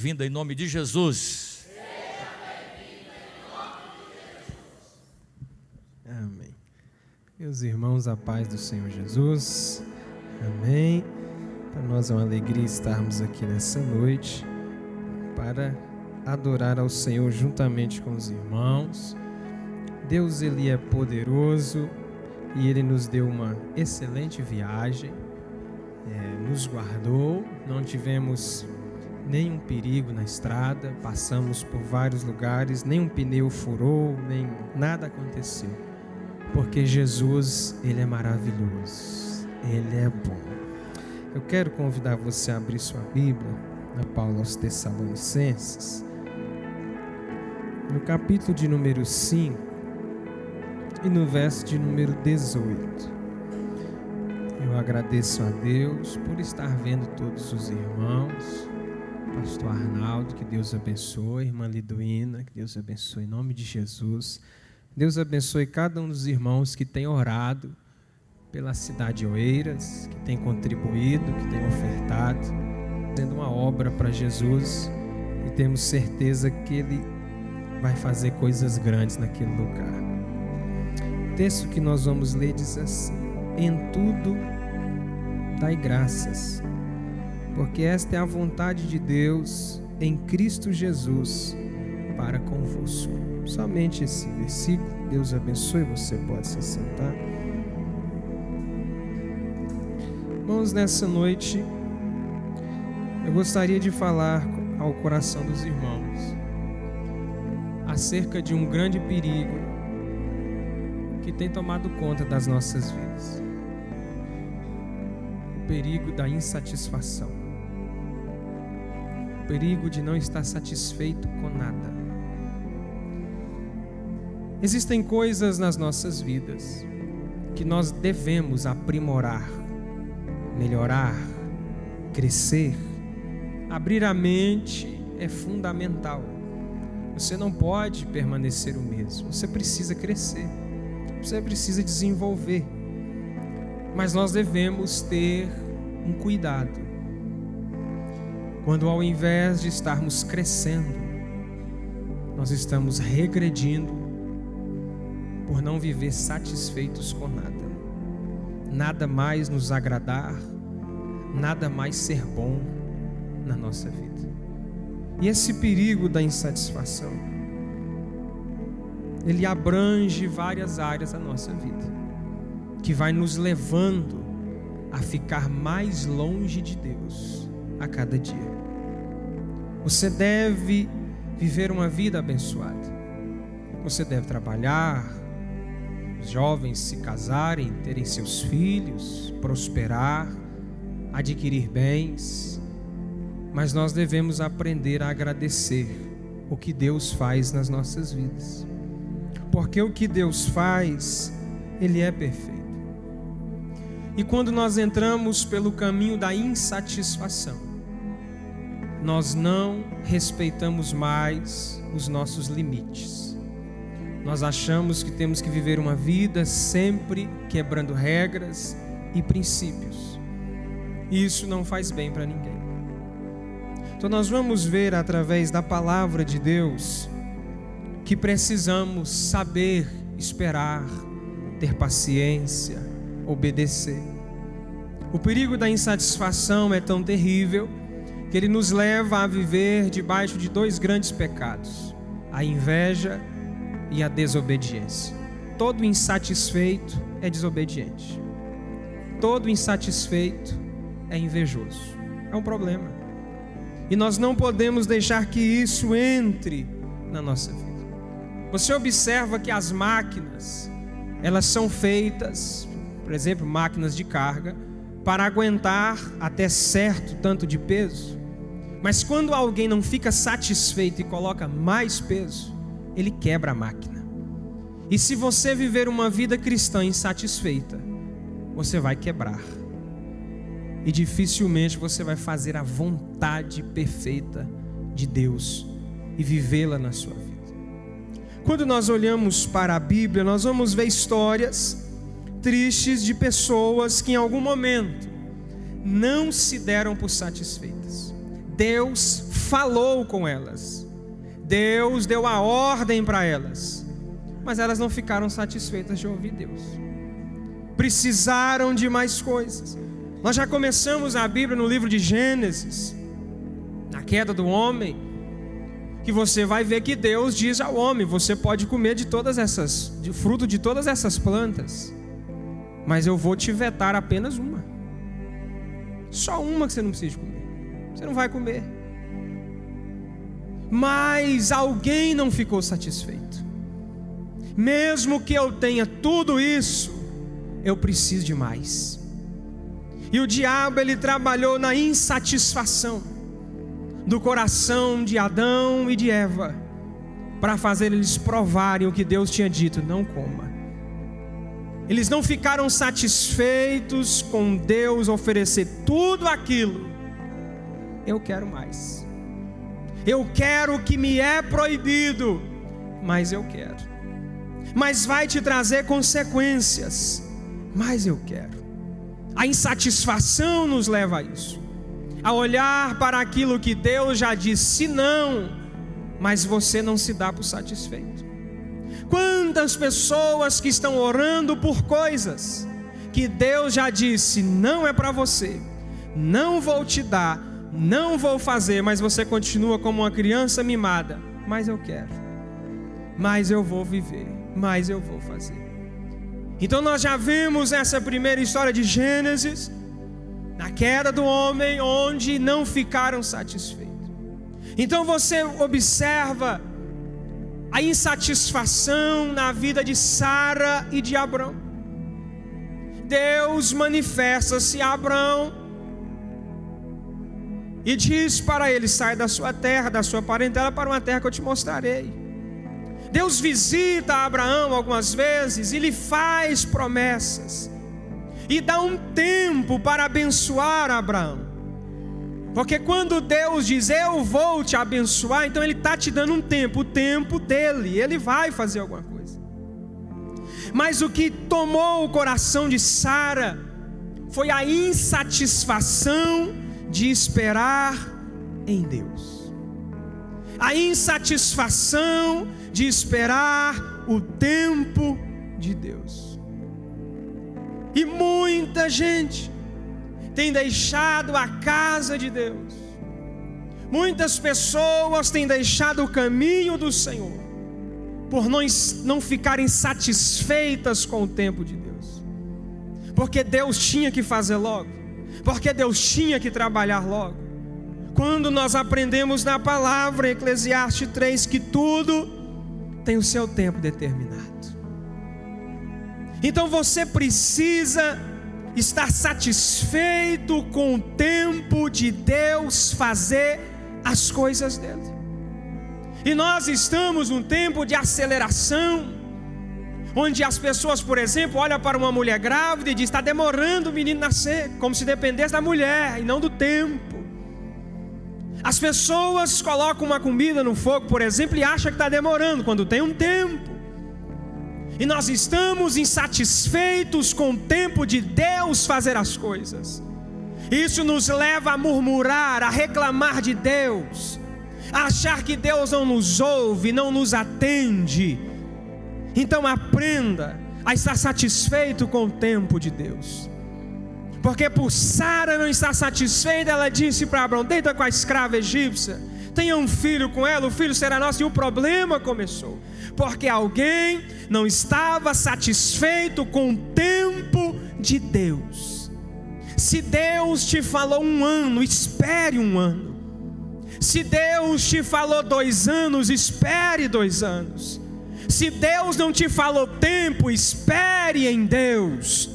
Vinda em nome de Jesus. Amém. Meus irmãos, a paz do Senhor Jesus. Amém. Para nós é uma alegria estarmos aqui nessa noite para adorar ao Senhor juntamente com os irmãos. Deus, Ele é poderoso e Ele nos deu uma excelente viagem, nos guardou, não tivemos nenhum perigo na estrada, passamos por vários lugares, nenhum pneu furou, nem nada aconteceu, porque Jesus, Ele é maravilhoso, Ele é bom. Eu quero convidar você a abrir sua Bíblia, na Paulo aos Tessalonicenses, no capítulo de número 5 e no verso de número 18. Eu agradeço a Deus por estar vendo todos os irmãos. Pastor Arnaldo, que Deus abençoe. Irmã Liduína, que Deus abençoe em nome de Jesus. Deus abençoe cada um dos irmãos que tem orado pela cidade de Oeiras, que tem contribuído, que tem ofertado, fazendo uma obra para Jesus, e temos certeza que Ele vai fazer coisas grandes naquele lugar. O texto que nós vamos ler diz assim: em tudo dai graças, porque esta é a vontade de Deus em Cristo Jesus para convosco. Somente esse versículo. Deus abençoe, você pode se sentar. Irmãos, nessa noite eu gostaria de falar ao coração dos irmãos acerca de um grande perigo que tem tomado conta das nossas vidas. O perigo da insatisfação. O perigo de não estar satisfeito com nada. Existem coisas nas nossas vidas que nós devemos aprimorar, melhorar, crescer. Abrir a mente é fundamental. Você não pode permanecer o mesmo. Você precisa crescer. Você precisa desenvolver. Mas nós devemos ter um cuidado. Quando ao invés de estarmos crescendo, nós estamos regredindo por não viver satisfeitos com nada. Nada mais nos agradar, nada mais ser bom na nossa vida. E esse perigo da insatisfação, ele abrange várias áreas da nossa vida, que vai nos levando a ficar mais longe de Deus a cada dia. Você deve viver uma vida abençoada. Você deve trabalhar, os jovens se casarem, terem seus filhos, prosperar, adquirir bens. Mas nós devemos aprender a agradecer o que Deus faz nas nossas vidas. Porque o que Deus faz, Ele é perfeito. E quando nós entramos pelo caminho da insatisfação, nós não respeitamos mais os nossos limites. Nós achamos que temos que viver uma vida sempre quebrando regras e princípios. E isso não faz bem para ninguém. Então nós vamos ver através da palavra de Deus que precisamos saber esperar, ter paciência, obedecer. O perigo da insatisfação é tão terrível que ele nos leva a viver debaixo de dois grandes pecados: a inveja e a desobediência. Todo insatisfeito é desobediente. Todo insatisfeito é invejoso. É um problema. E nós não podemos deixar que isso entre na nossa vida. Você observa que as máquinas, elas são feitas, por exemplo, máquinas de carga, para aguentar até certo tanto de peso. Mas quando alguém não fica satisfeito e coloca mais peso, ele quebra a máquina. E se você viver uma vida cristã insatisfeita, você vai quebrar. E dificilmente você vai fazer a vontade perfeita de Deus e vivê-la na sua vida. Quando nós olhamos para a Bíblia, nós vamos ver histórias tristes de pessoas que em algum momento não se deram por satisfeitas. Deus falou com elas. Deus deu a ordem para elas. Mas elas não ficaram satisfeitas de ouvir Deus. Precisaram de mais coisas. Nós já começamos a Bíblia no livro de Gênesis, na queda do homem, que você vai ver que Deus diz ao homem: você pode comer de fruto de todas essas plantas, mas eu vou te vetar apenas uma. Só uma que você não precisa comer. Você não vai comer. Mas alguém não ficou satisfeito. Mesmo que eu tenha tudo isso, eu preciso de mais. E o diabo, ele trabalhou na insatisfação do coração de Adão e de Eva, para fazer eles provarem o que Deus tinha dito: não coma. Eles não ficaram satisfeitos com Deus oferecer tudo aquilo. Eu quero mais. Eu quero o que me é proibido, mas eu quero. Mas vai te trazer consequências, mas eu quero. A insatisfação nos leva a isso, a olhar para aquilo que Deus já disse não, mas você não se dá por satisfeito. Quantas pessoas que estão orando por coisas que Deus já disse: não é para você, não vou te dar, não vou fazer, mas você continua como uma criança mimada: mas eu quero, mas eu vou viver, mas eu vou fazer. Então nós já vimos essa primeira história de Gênesis, na queda do homem, onde não ficaram satisfeitos. Então você observa a insatisfação na vida de Sara e de Abrão. Deus manifesta-se a Abrão e diz para ele: sai da sua terra, da sua parentela, para uma terra que eu te mostrarei. Deus visita Abraão algumas vezes e lhe faz promessas, e dá um tempo para abençoar Abraão. Porque quando Deus diz: eu vou te abençoar, então Ele está te dando um tempo, o tempo dele, Ele vai fazer alguma coisa. Mas o que tomou o coração de Sara foi a insatisfação de esperar em Deus. A insatisfação de esperar o tempo de Deus. E muita gente tem deixado a casa de Deus. Muitas pessoas têm deixado o caminho do Senhor por não ficarem satisfeitas com o tempo de Deus. Porque Deus tinha que fazer logo, porque Deus tinha que trabalhar logo. Quando nós aprendemos na palavra em Eclesiastes 3 que tudo tem o seu tempo determinado. Então você precisa estar satisfeito com o tempo de Deus fazer as coisas dele. E nós estamos num tempo de aceleração, onde as pessoas, por exemplo, olham para uma mulher grávida e dizem: está demorando o menino nascer, como se dependesse da mulher e não do tempo. As pessoas colocam uma comida no fogo, por exemplo, e acham que está demorando, quando tem um tempo. E nós estamos insatisfeitos com o tempo de Deus fazer as coisas. Isso nos leva a murmurar, a reclamar de Deus, a achar que Deus não nos ouve, não nos atende. Então aprenda a estar satisfeito com o tempo de Deus. Porque por Sara não estar satisfeita, ela disse para Abrão: deita com a escrava egípcia, tenha um filho com ela, o filho será nosso. E o problema começou, porque alguém não estava satisfeito com o tempo de Deus. Se Deus te falou 1 ano, espere 1 ano. Se Deus te falou 2 anos, espere 2 anos. Se Deus não te falou tempo, espere em Deus.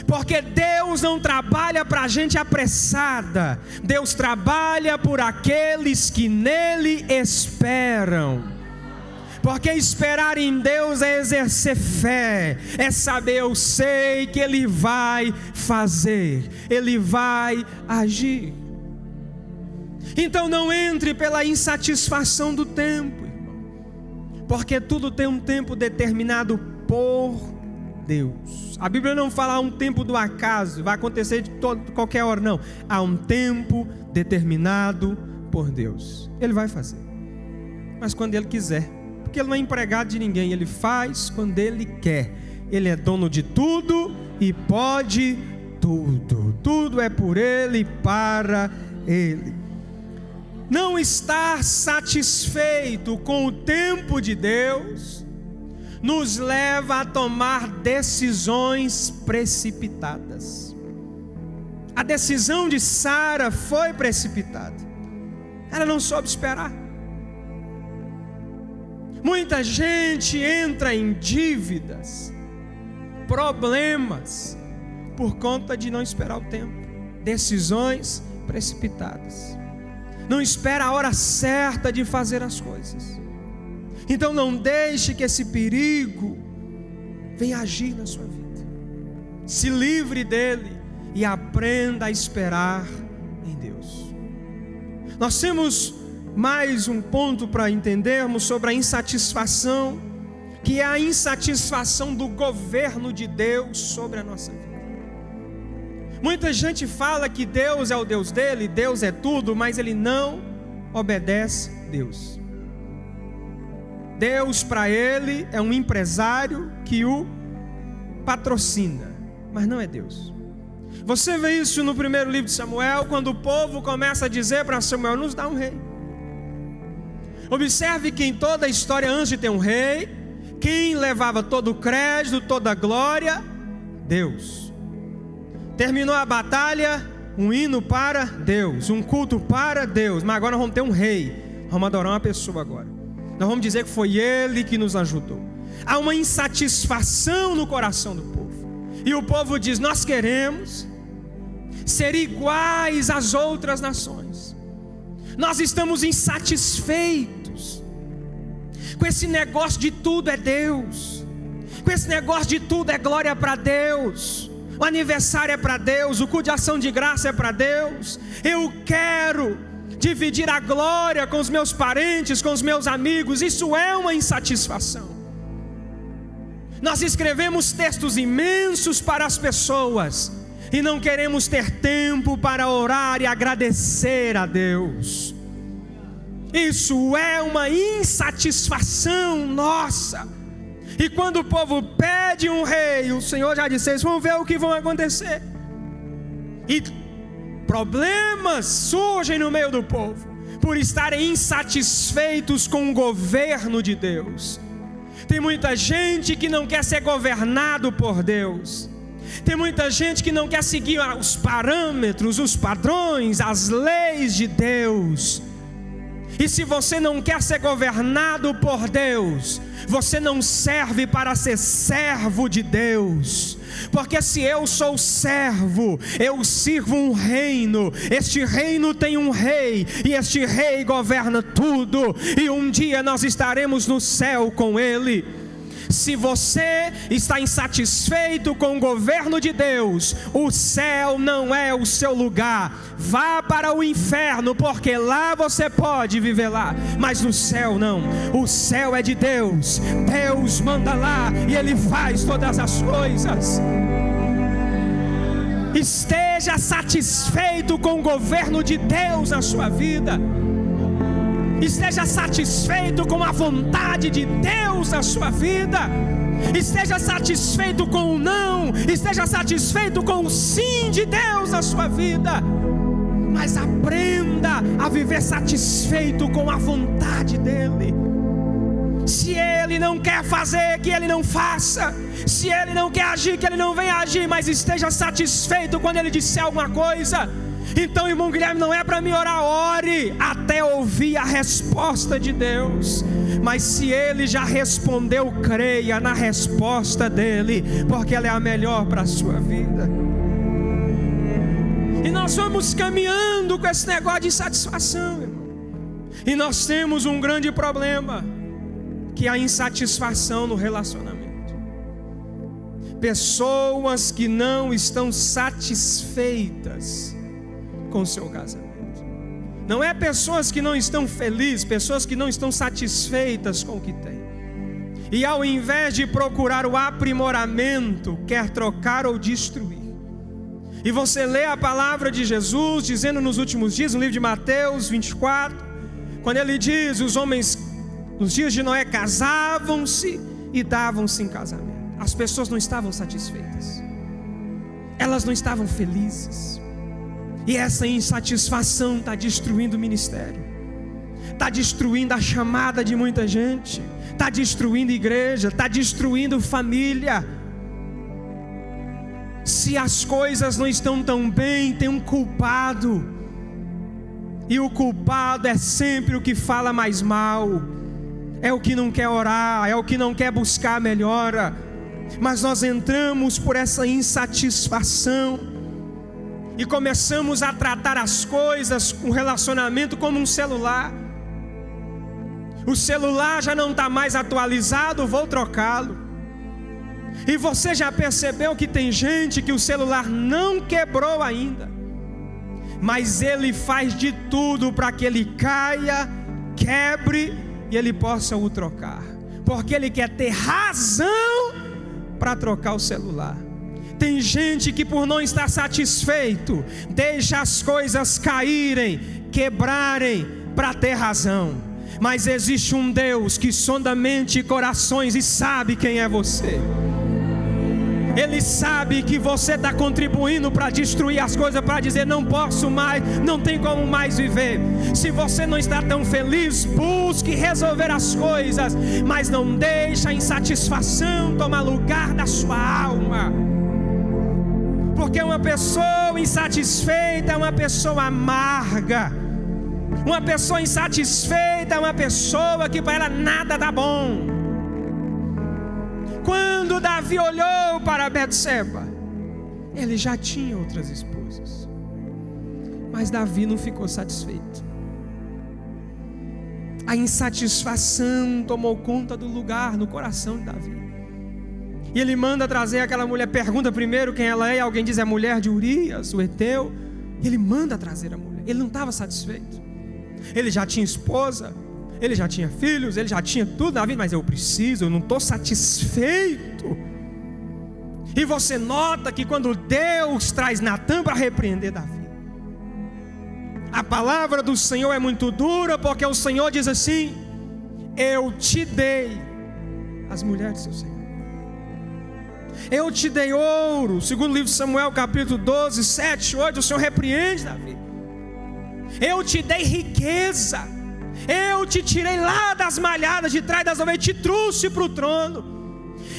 Porque Deus não trabalha para gente apressada. Deus trabalha por aqueles que nele esperam. Porque esperar em Deus é exercer fé, é saber: eu sei que Ele vai fazer, Ele vai agir. Então não entre pela insatisfação do tempo, irmão, porque tudo tem um tempo determinado por Deus. A Bíblia não fala um tempo do acaso, vai acontecer de qualquer hora, não. Há um tempo determinado por por Deus, Ele vai fazer, mas quando Ele quiser, porque Ele não é empregado de ninguém, Ele faz quando Ele quer. Ele é dono de tudo e pode tudo. Tudo é por Ele e para Ele. Não estar satisfeito com o tempo de Deus nos leva a tomar decisões precipitadas. A decisão de Sara foi precipitada. Ela não soube esperar. Muita gente entra em dívidas, problemas, por conta de não esperar o tempo. Decisões precipitadas. Não espera a hora certa de fazer as coisas. Então não deixe que esse perigo venha agir na sua vida. Se livre dele e aprenda a esperar em Deus. Nós temos mais um ponto para entendermos sobre a insatisfação, que é a insatisfação do governo de Deus sobre a nossa vida. Muita gente fala que Deus é o Deus dele, Deus é tudo, mas ele não obedece Deus. Deus para ele é um empresário que o patrocina, mas não é Deus. Você vê isso no primeiro livro de Samuel, quando o povo começa a dizer para Samuel: nos dá um rei. Observe que em toda a história, antes de ter um rei, quem levava todo o crédito, toda a glória? Deus. Terminou a batalha, um hino para Deus, um culto para Deus. Mas agora nós vamos ter um rei, vamos adorar uma pessoa agora. Nós vamos dizer que foi ele que nos ajudou. Há uma insatisfação no coração do povo. E o povo diz: nós queremos ser iguais às outras nações. Nós estamos insatisfeitos com esse negócio de tudo é Deus, com esse negócio de tudo é glória para Deus, o aniversário é para Deus, o culto de ação de graça é para Deus. Eu quero dividir a glória com os meus parentes, com os meus amigos. Isso é uma insatisfação. Nós escrevemos textos imensos para as pessoas e não queremos ter tempo para orar e agradecer a Deus. Isso é uma insatisfação nossa. E quando o povo pede um rei, o Senhor já disse: vocês vão ver o que vai acontecer. E problemas surgem no meio do povo por estarem insatisfeitos com o governo de Deus. Tem muita gente que não quer ser governado por Deus. Tem muita gente que não quer seguir os parâmetros, os padrões, as leis de Deus. E se você não quer ser governado por Deus, você não serve para ser servo de Deus. Porque se eu sou servo, eu sirvo um reino. Este reino tem um rei, e este rei governa tudo. E um dia nós estaremos no céu com ele. Se você está insatisfeito com o governo de Deus, o céu não é o seu lugar. Vá para o inferno, porque lá você pode viver lá, mas no céu não. O céu é de Deus. Deus manda lá e Ele faz todas as coisas. Esteja satisfeito com o governo de Deus na sua vida. Esteja satisfeito com a vontade de Deus na sua vida. Esteja satisfeito com o não. Esteja satisfeito com o sim de Deus na sua vida. Mas aprenda a viver satisfeito com a vontade dEle. Se Ele não quer fazer, que Ele não faça. Se Ele não quer agir, que Ele não venha agir. Mas esteja satisfeito quando Ele disser alguma coisa. Então, irmão Guilherme, não é para me orar, ore até ouvir a resposta de Deus. Mas se Ele já respondeu, creia na resposta dEle, porque ela é a melhor para a sua vida. E nós vamos caminhando com esse negócio de insatisfação, irmão. E nós temos um grande problema, que é a insatisfação no relacionamento. Pessoas que não estão satisfeitas com o seu casamento. Não é pessoas que não estão felizes, pessoas que não estão satisfeitas com o que têm. E ao invés de procurar o aprimoramento, quer trocar ou destruir. E você lê a palavra de Jesus dizendo nos últimos dias, no livro de Mateus 24, quando ele diz: os homens nos dias de Noé casavam-se e davam-se em casamento. As pessoas não estavam satisfeitas, elas não estavam felizes. E essa insatisfação está destruindo o ministério, está destruindo a chamada de muita gente, está destruindo igreja, está destruindo família. Se as coisas não estão tão bem, tem um culpado, e o culpado é sempre o que fala mais mal, é o que não quer orar, é o que não quer buscar a melhora. Mas nós entramos por essa insatisfação e começamos a tratar as coisas, o relacionamento, como um celular. O celular já não está mais atualizado, vou trocá-lo. E você já percebeu que tem gente que o celular não quebrou ainda, mas ele faz de tudo para que ele caia, quebre e ele possa o trocar, porque ele quer ter razão para trocar o celular. Tem gente que, por não estar satisfeito, deixa as coisas caírem, quebrarem para ter razão. Mas existe um Deus que sonda mente e corações e sabe quem é você. Ele sabe que você está contribuindo para destruir as coisas, para dizer: não posso mais, não tem como mais viver. Se você não está tão feliz, busque resolver as coisas, mas não deixe a insatisfação tomar lugar da sua alma. Porque uma pessoa insatisfeita é uma pessoa amarga. Uma pessoa insatisfeita é uma pessoa que para ela nada dá bom. Quando Davi olhou para Betseba, ele já tinha outras esposas, mas Davi não ficou satisfeito. A insatisfação tomou conta do lugar no coração de Davi, e ele manda trazer aquela mulher. Pergunta primeiro quem ela é, e alguém diz: é a mulher de Urias, o heteu. E ele manda trazer a mulher. Ele não estava satisfeito. Ele já tinha esposa, ele já tinha filhos, ele já tinha tudo na vida, mas eu não estou satisfeito. E você nota que quando Deus traz Natã para repreender Davi, a palavra do Senhor é muito dura, porque o Senhor diz assim: eu te dei as mulheres do seu Senhor, eu te dei ouro. Segundo o livro de Samuel, capítulo 12, 7, 8, o Senhor repreende Davi. Eu te dei riqueza, eu te tirei lá das malhadas de trás das ovelhas, te trouxe para o trono.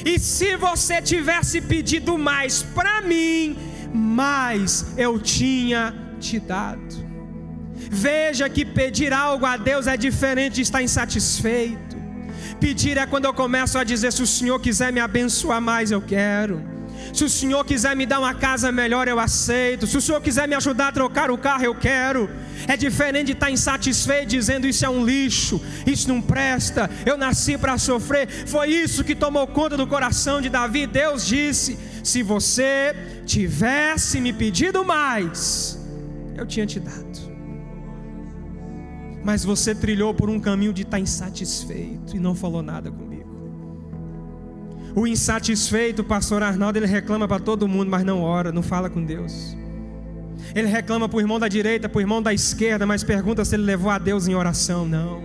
E se você tivesse pedido mais para mim, mais eu tinha te dado. Veja que pedir algo a Deus é diferente de estar insatisfeito. Pedir é quando eu começo a dizer: se o Senhor quiser me abençoar mais, eu quero. Se o Senhor quiser me dar uma casa melhor, eu aceito. Se o Senhor quiser me ajudar a trocar o carro, eu quero. É diferente de estar insatisfeito, dizendo: isso é um lixo, isso não presta, eu nasci para sofrer. Foi isso que tomou conta do coração de Davi. Deus disse: se você tivesse me pedido mais, eu tinha te dado. Mas você trilhou por um caminho de estar insatisfeito e não falou nada comigo. O insatisfeito, pastor Arnaldo, ele reclama para todo mundo, mas não ora, não fala com Deus. Ele reclama para o irmão da direita, para o irmão da esquerda, mas pergunta se ele levou a Deus em oração. Não.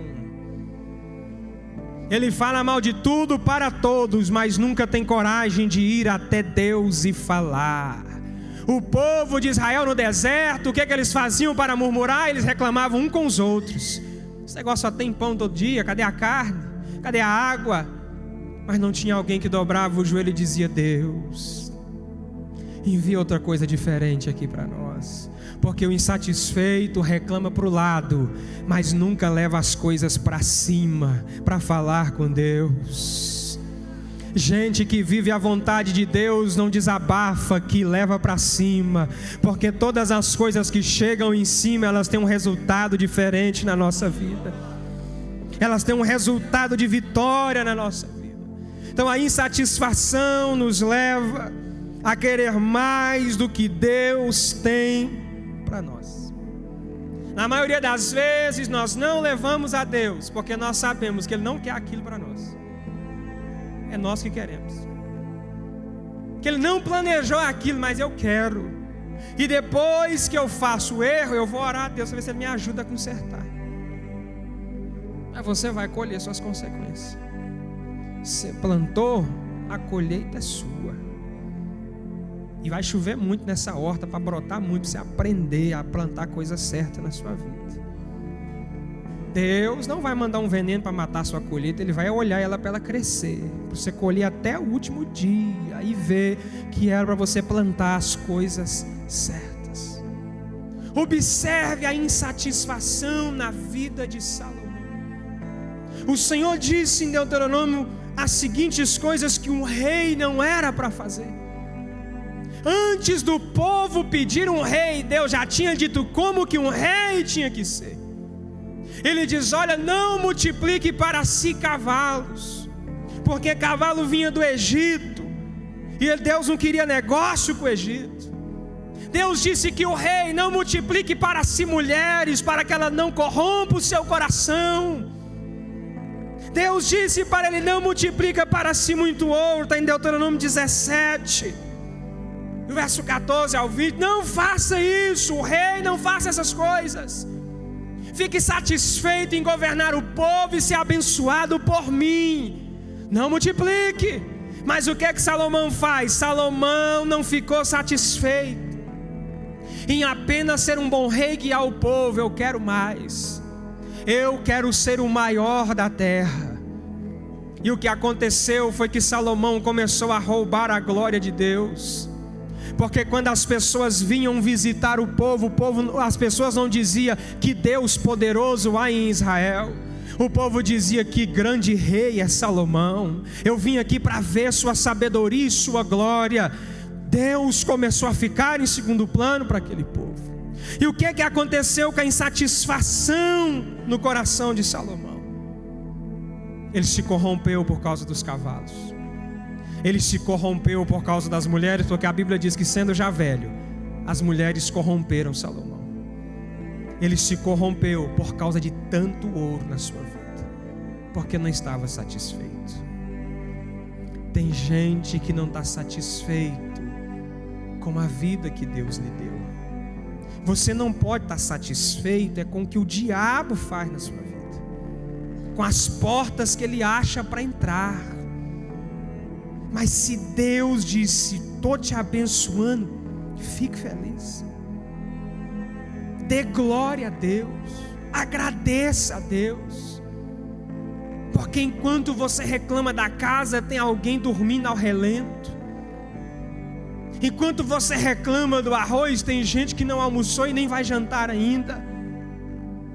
Ele fala mal de tudo para todos, mas nunca tem coragem de ir até Deus e falar. O povo de Israel no deserto, o que eles faziam para murmurar? Eles reclamavam um com os outros. Esse negócio só tem pão todo dia, cadê a carne? Cadê a água? Mas não tinha alguém que dobrava o joelho e dizia: Deus, envia outra coisa diferente aqui para nós. Porque o insatisfeito reclama para o lado, mas nunca leva as coisas para cima, para falar com Deus. Gente que vive a vontade de Deus não desabafa, que leva para cima. Porque todas as coisas que chegam em cima, elas têm um resultado diferente na nossa vida. Elas têm um resultado de vitória na nossa vida. Então a insatisfação nos leva a querer mais do que Deus tem para nós. Na maioria das vezes nós não levamos a Deus, porque nós sabemos que Ele não quer aquilo para nós. É nós que queremos. Que Ele não planejou aquilo, mas eu quero. E depois que eu faço o erro, eu vou orar a Deus para ver se Ele me ajuda a consertar. Aí você vai colher suas consequências. Você plantou, a colheita é sua. E vai chover muito nessa horta para brotar muito, para você aprender a plantar a coisa certa na sua vida. Deus não vai mandar um veneno para matar a sua colheita, Ele vai olhar ela para ela crescer, para você colher até o último dia e ver que era para você plantar as coisas certas. Observe a insatisfação na vida de Salomão. O Senhor disse em Deuteronômio as seguintes coisas que um rei não era para fazer. Antes do povo pedir um rei, Deus já tinha dito como que um rei tinha que ser. Ele diz: olha, não multiplique para si cavalos, porque cavalo vinha do Egito, e Deus não queria negócio com o Egito. Deus disse que o rei não multiplique para si mulheres, para que ela não corrompa o seu coração. Deus disse para ele: não multiplica para si muito ouro, está em Deuteronômio 17, no verso 14 ao 20, não faça isso, o rei não faça essas coisas. Fique satisfeito em governar o povo e ser abençoado por mim. Não multiplique. Mas o que é que Salomão faz? Salomão não ficou satisfeito em apenas ser um bom rei e guiar o povo. Eu quero mais. Eu quero ser o maior da terra. E o que aconteceu foi que Salomão começou a roubar a glória de Deus. Porque quando as pessoas vinham visitar o povo, as pessoas não diziam que Deus poderoso há em Israel. O povo dizia que grande rei é Salomão. Eu vim aqui para ver sua sabedoria e sua glória. Deus começou a ficar em segundo plano para aquele povo. E o que aconteceu com a insatisfação no coração de Salomão? Ele se corrompeu por causa dos cavalos. Ele se corrompeu por causa das mulheres, porque a Bíblia diz que, sendo já velho, as mulheres corromperam Salomão. Ele se corrompeu por causa de tanto ouro na sua vida, porque não estava satisfeito. Tem gente que não está satisfeito com a vida que Deus lhe deu. Você não pode estar satisfeito com o que o diabo faz na sua vida, com as portas que ele acha para entrar. Mas se Deus disse: estou te abençoando, fique feliz. Dê glória a Deus. Agradeça a Deus. Porque enquanto você reclama da casa, tem alguém dormindo ao relento. Enquanto você reclama do arroz, tem gente que não almoçou e nem vai jantar ainda.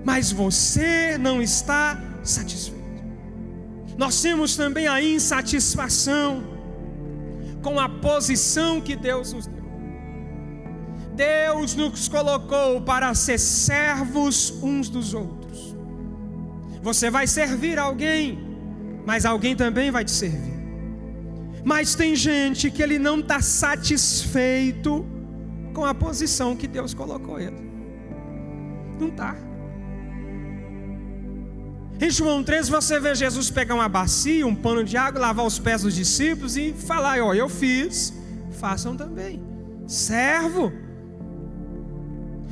Mas você não está satisfeito. Nós temos também a insatisfação com a posição que Deus nos deu. Deus nos colocou para ser servos uns dos outros. Você vai servir alguém, mas alguém também vai te servir. Mas tem gente que ele não está satisfeito com a posição que Deus colocou ele. Não está. Em João 13 você vê Jesus pegar uma bacia, um pano de água, lavar os pés dos discípulos e falar: ó, eu fiz, façam também. Servo.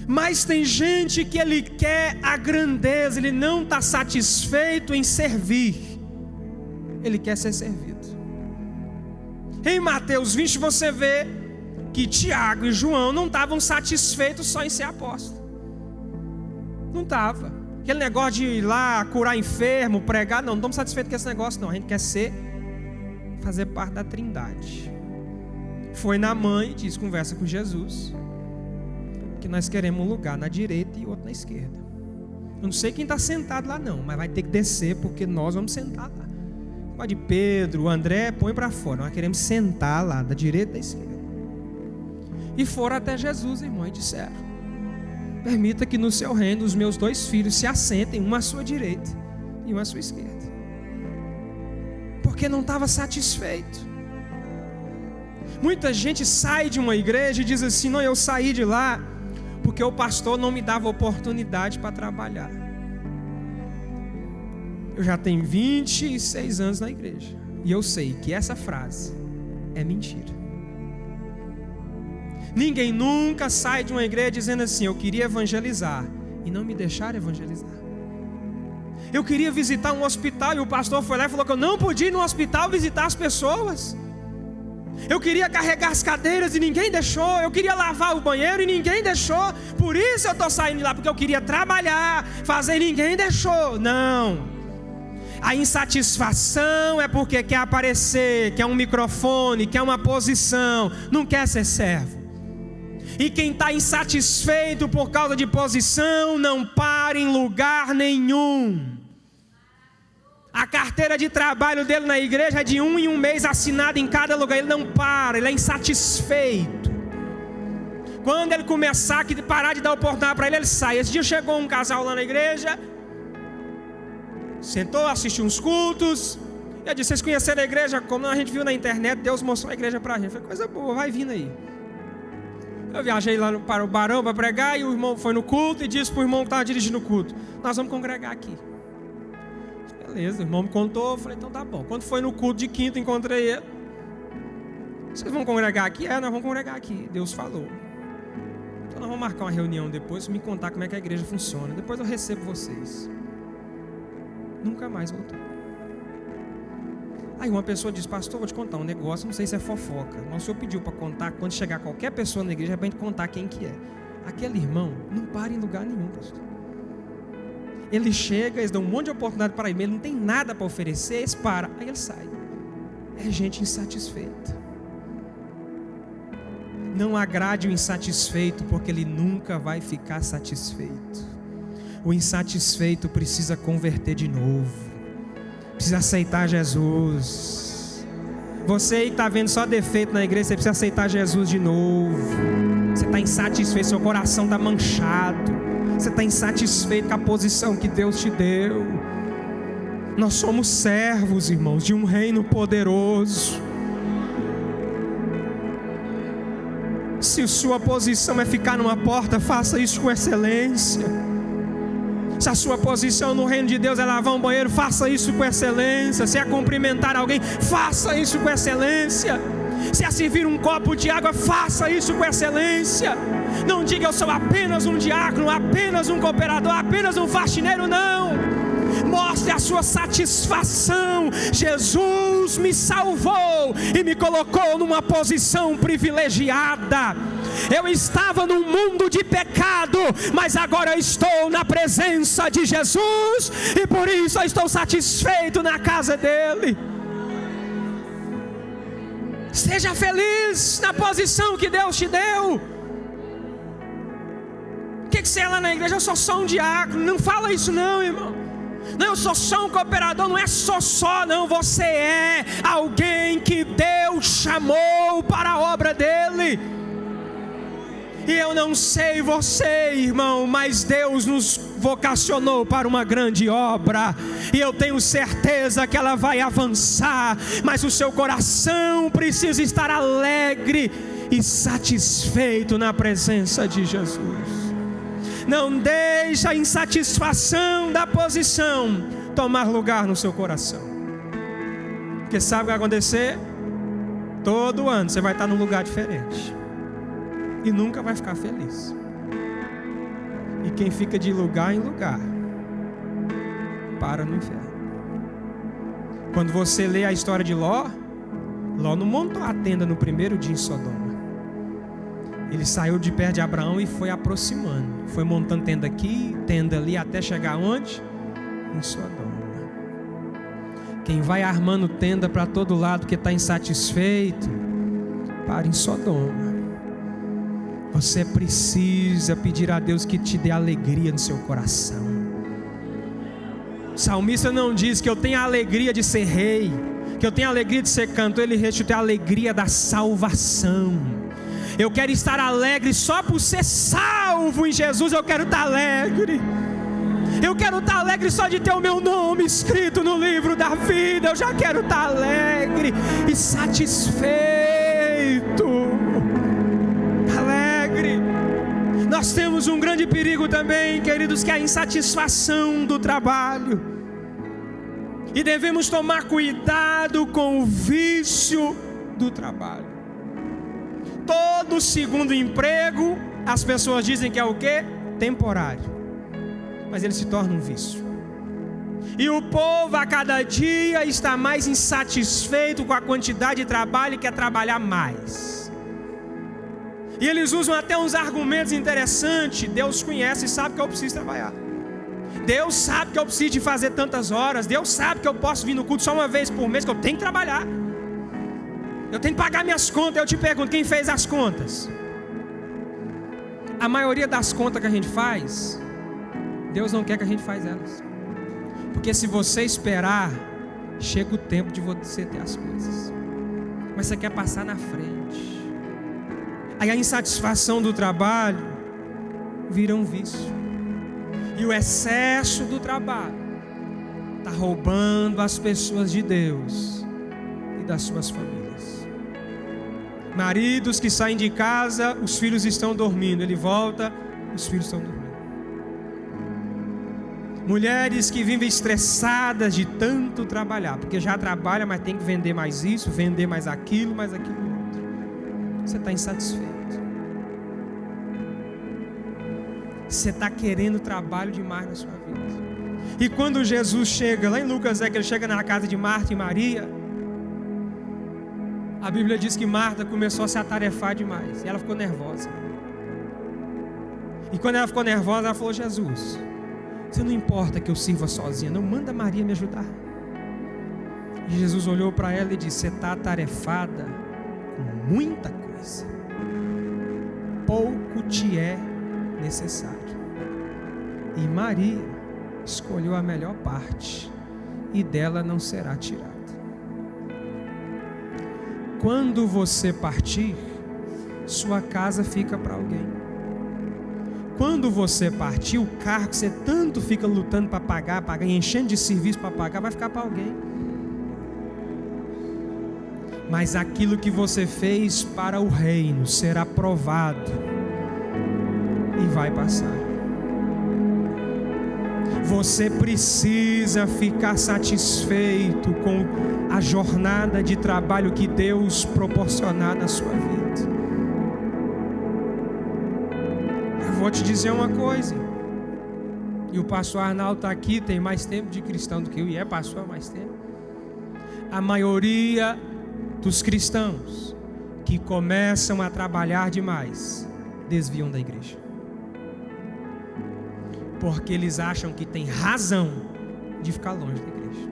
Mas tem gente que ele quer a grandeza, ele não está satisfeito em servir, ele quer ser servido. Em Mateus 20 você vê que Tiago e João não estavam satisfeitos só em ser apóstolo. Não estava. Aquele negócio de ir lá curar enfermo, pregar, não estamos satisfeitos com esse negócio não. A gente quer fazer parte da Trindade. Foi na mãe, diz, conversa com Jesus, que nós queremos um lugar na direita e outro na esquerda. Eu não sei quem está sentado lá não, mas vai ter que descer, porque nós vamos sentar lá. Pode Pedro, André, põe para fora. Nós queremos sentar lá, da direita e da esquerda. E foram até Jesus, irmão, e disseram: permita que no seu reino os meus 2 filhos se assentem, uma à sua direita e uma à sua esquerda. Porque não estava satisfeito. Muita gente sai de uma igreja e diz assim: não, eu saí de lá porque o pastor não me dava oportunidade para trabalhar. Eu já tenho 26 anos na igreja e eu sei que essa frase é mentira. Ninguém nunca sai de uma igreja dizendo assim: eu queria evangelizar, e não me deixaram evangelizar. Eu queria visitar um hospital, e o pastor foi lá e falou que eu não podia ir no hospital visitar as pessoas. Eu queria carregar as cadeiras e ninguém deixou. Eu queria lavar o banheiro e ninguém deixou. Por isso eu estou saindo de lá, porque eu queria trabalhar, fazer, e ninguém deixou. Não. A insatisfação é porque quer aparecer, quer um microfone, quer uma posição, não quer ser servo. E quem está insatisfeito por causa de posição, não para em lugar nenhum. A carteira de trabalho dele na igreja é de 1 em 1 mês, assinada em cada lugar. Ele não para, ele é insatisfeito. Quando ele começar a parar de dar oportunidade para ele, ele sai. Esse dia chegou um casal lá na igreja, sentou, assistiu uns cultos. Eu disse: vocês conheceram a igreja? Como a gente viu na internet, Deus mostrou a igreja para a gente. Foi coisa boa, vai vindo aí. Eu viajei lá para o Barão para pregar, e o irmão foi no culto e disse para o irmão que estava dirigindo o culto: nós vamos congregar aqui. Beleza, o irmão me contou, eu falei: então tá bom. Quando foi no culto de quinta, encontrei ele. Vocês vão congregar aqui? Nós vamos congregar aqui. Deus falou. Então nós vamos marcar uma reunião depois, me contar como é que a igreja funciona. Depois eu recebo vocês. Nunca mais voltou. Aí uma pessoa disse: pastor, vou te contar um negócio, não sei se é fofoca. O senhor pediu para contar, quando chegar qualquer pessoa na igreja, é para a gente contar quem que é. Aquele irmão não para em lugar nenhum, pastor. Ele chega, eles dão um monte de oportunidade para ele, ele não tem nada para oferecer, eles param, aí ele sai. É gente insatisfeita. Não agrade o insatisfeito, porque ele nunca vai ficar satisfeito. O insatisfeito precisa converter de novo, precisa aceitar Jesus. Você aí que está vendo só defeito na igreja, você precisa aceitar Jesus de novo. Você está insatisfeito, seu coração está manchado. Você está insatisfeito com a posição que Deus te deu. Nós somos servos, irmãos, de um reino poderoso. Se sua posição é ficar numa porta, faça isso com excelência. Se a sua posição no reino de Deus é lavar um banheiro, faça isso com excelência. Se é cumprimentar alguém, faça isso com excelência. Se é servir um copo de água, faça isso com excelência. Não diga: eu sou apenas um diácono, apenas um cooperador, apenas um faxineiro. Não. Mostre a sua satisfação. Jesus me salvou e me colocou numa posição privilegiada. Eu estava num mundo de pecado, mas agora eu estou na presença de Jesus, e por isso eu estou satisfeito na casa dele. Seja feliz na posição que Deus te deu. O que você é lá na igreja? Eu sou só um diácono. Não fala isso não, irmão. Não, eu sou só um cooperador. Não é só não. Você é alguém que Deus chamou para a obra dele. E eu não sei você, irmão, mas Deus nos vocacionou para uma grande obra, e eu tenho certeza que ela vai avançar. Mas o seu coração precisa estar alegre e satisfeito na presença de Jesus. Não deixe a insatisfação da posição tomar lugar no seu coração, porque sabe o que vai acontecer? Todo ano você vai estar num lugar diferente e nunca vai ficar feliz. E quem fica de lugar em lugar para no inferno. Quando você lê a história de Ló não montou a tenda no primeiro dia em Sodoma. Ele saiu de perto de Abraão e foi aproximando, foi montando tenda aqui, tenda ali, até chegar onde? Em Sodoma. Quem vai armando tenda para todo lado porque está insatisfeito, para em Sodoma. Você precisa pedir a Deus que te dê alegria no seu coração. O salmista não diz que eu tenho a alegria de ser rei, que eu tenho a alegria de ser cantor. Ele restitui a alegria da salvação. Eu quero estar alegre só por ser salvo em Jesus. Eu quero estar alegre. Eu quero estar alegre só de ter o meu nome escrito no livro da vida. Eu já quero estar alegre e satisfeito. Alegre. Nós temos um grande perigo também, queridos, que é a insatisfação do trabalho. E devemos tomar cuidado com o vício do trabalho. todo segundo emprego, as pessoas dizem que é o quê? Temporário. Mas ele se torna um vício. E o povo a cada dia está mais insatisfeito com a quantidade de trabalho e quer trabalhar mais. E eles usam até uns argumentos interessantes. Deus conhece e sabe que eu preciso trabalhar. Deus sabe que eu preciso de fazer tantas horas. Deus sabe que eu posso vir no culto só uma vez por mês, que eu tenho que trabalhar. Eu tenho que pagar minhas contas. Eu te pergunto, quem fez as contas? A maioria das contas que a gente faz, Deus não quer que a gente faça elas. Porque se você esperar, chega o tempo de você ter as coisas. Mas você quer passar na frente. Aí a insatisfação do trabalho vira um vício. E o excesso do trabalho está roubando as pessoas de Deus e das suas famílias. Maridos que saem de casa, os filhos estão dormindo. Ele volta, os filhos estão dormindo. Mulheres que vivem estressadas de tanto trabalhar, porque já trabalha, mas tem que vender mais isso, vender mais aquilo outro. Você está insatisfeito. Você está querendo trabalho demais na sua vida. E quando Jesus chega, lá em Lucas, que ele chega na casa de Marta e Maria, a Bíblia diz que Marta começou a se atarefar demais. E ela ficou nervosa. E quando ela ficou nervosa, ela falou: Jesus, você não importa que eu sirva sozinha, não, manda Maria me ajudar. E Jesus olhou para ela e disse: você está atarefada com muita coisa, pouco te é necessário. E Maria escolheu a melhor parte, e dela não será tirada. Quando você partir, sua casa fica para alguém. Quando você partir, o carro que você tanto fica lutando para pagar, enchendo de serviço para pagar, vai ficar para alguém. Mas aquilo que você fez para o reino será provado e vai passar. Você precisa ficar satisfeito com a jornada de trabalho que Deus proporcionar na sua vida. Eu vou te dizer uma coisa, e o pastor Arnaldo está aqui, tem mais tempo de cristão do que eu, e é pastor há mais tempo. A maioria dos cristãos que começam a trabalhar demais desviam da igreja, porque eles acham que tem razão de ficar longe da igreja.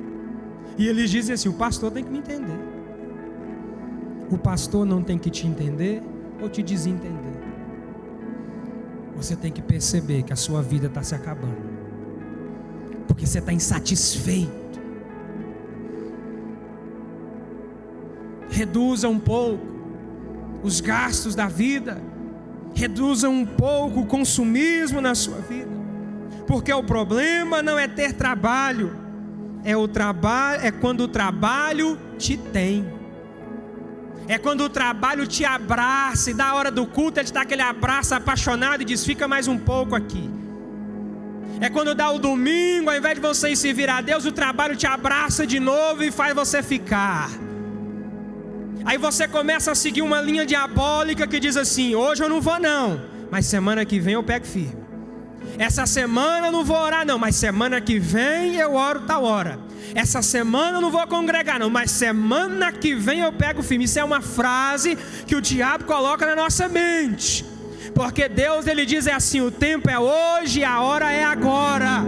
E eles dizem assim: o pastor tem que me entender. O pastor não tem que te entender ou te desentender. Você tem que perceber que a sua vida está se acabando, porque você está insatisfeito. Reduza um pouco os gastos da vida. Reduza um pouco o consumismo na sua vida. Porque o problema não é ter trabalho, é quando o trabalho te tem. É quando o trabalho te abraça, e da hora do culto ele te dá aquele abraço apaixonado e diz: fica mais um pouco aqui. É quando dá o domingo, ao invés de você ir servir a Deus, o trabalho te abraça de novo e faz você ficar. Aí você começa a seguir uma linha diabólica que diz assim: hoje eu não vou não, mas semana que vem eu pego firme. Essa semana eu não vou orar não, mas semana que vem eu oro tal hora. Essa semana eu não vou congregar não, mas semana que vem eu pego firme. Isso é uma frase que o diabo coloca na nossa mente, porque Deus, ele diz assim: o tempo é hoje, a hora é agora.